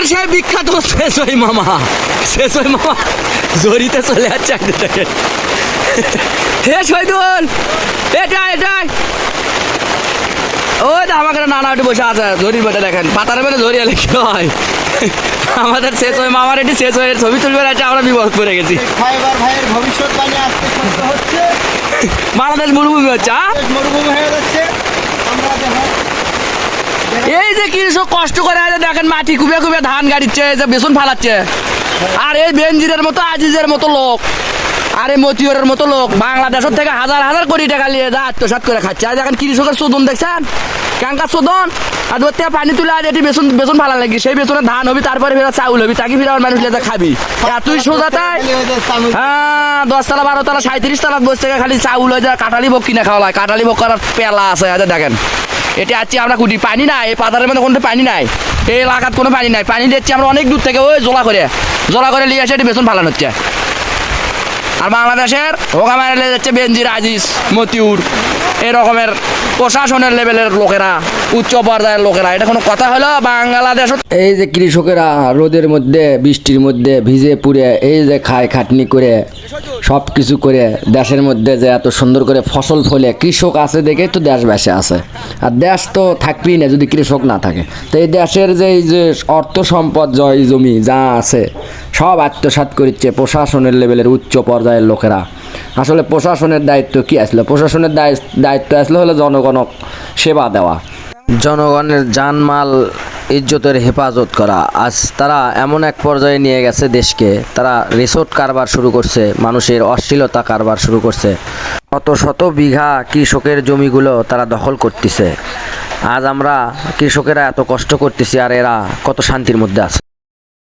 সেই বিখ্যাত শেষই মামা জড়িতে চলে যাচ্ছে দেখেন। হে শহীদুল, এটাই ওই তো আমাকে নানা একটু বসে আছে ঝড়ির বেটা দেখেন, পাতার বেলা ঝড়ি এলে কি হয়। আমাদের শেষ হয়ে মামার একটি শেষ হয়ে ছবি তুলবে আছে, আমরা বিপদ করে গেছি। ভাইয়ের ভবিষ্যৎবাণী আজকে সত্য হচ্ছে, বাংলাদেশ মরুভূমি হচ্ছে। মরুভূমি হয়ে যাচ্ছে। আমরা এই যে কৃষক কষ্ট করে দেখেন মাটি কুবে কুবে ধান গাড়িচ্ছে, যে বেসন ফালাচ্ছে, আর এই বেনজিরের মতো আজিজের মতো লোক আর এই মতিয়রের মতো লোক বাংলাদেশের থেকে হাজার হাজার কোটি টাকা নিয়ে যা আত্মসাৎ করে খাচ্ছে। আর দেখেন কৃষকের শোধন দেখছেন, কাঙ্কার শোধন, আর ধরতে পানি তুলে আর এটি বেসন ফালা লাগি, সেই বেসনে ধান হবি, তারপরে ফেরা চাউল হবি, তাকে ফেরা মানুষ লেগে খাবি। তুই সোজা তাই হ্যাঁ 10 তলা 12 তলা 37 তলা বসে থেকে খালি চাউল হয়ে যায়, কাটালি ভোগ কিনে খাওয়া হয়, কাটালি ভোগ করার পেলা আছে। দেখেন এটা আছি আমরা কুটি, পানি নাই এই পাতারের মধ্যে কোনো পানি নাই, এই এলাকার কোনো পানি নাই, পানি দিচ্ছি আমরা অনেক দূর থেকে, ওই জোলা করে নিয়ে আসে এটি বেসন ফালানো হচ্ছে। আর বাংলাদেশের হোকা মারে যাচ্ছে বেনজির, আজিজ, মতিউর, এই রকমের প্রশাসনের লেভেলের লোকেরা, উচ্চ পর্যায়ের লোকেরা। এটা কোনো কথা হলো বাংলাদেশ? এই যে কৃষকেরা রোদের মধ্যে বৃষ্টির মধ্যে ভিজে পুড়ে এই যে খায় খাটনি করে সব কিছু করে দেশের মধ্যে যে এত সুন্দর করে ফসল ফলে, কৃষক আছে দেখেই তো দেশ বেঁচে আছে। আর দেশ তো থাকবেই না যদি কৃষক না থাকে। তো এই দেশের যে এই যে অর্থ সম্পদ জয় জমি যা আছে সব আত্মসাৎ করছে প্রশাসনের লেভেলের উচ্চ পর্যায়ের লোকেরা। আসলে প্রশাসনের দায়িত্ব কি আসলো? প্রশাসনের দায়িত্ব আসলে হলো জনগণক সেবা দেওয়া, জনগণের জানমাল ইজ্জতের হেফাজত করা। আজ তারা এমন এক পর্যায়ে নিয়ে গেছে দেশকে, তারা রিসোর্ট কারবার শুরু করছে, মানুষের অশ্লীলতা কারবার শুরু করছে, শত শত বিঘা কৃষকের জমিগুলো তারা দখল করতেছে। আজ আমরা কৃষকেরা এত কষ্ট করতেছি আর এরা কত শান্তির মধ্যে আছে।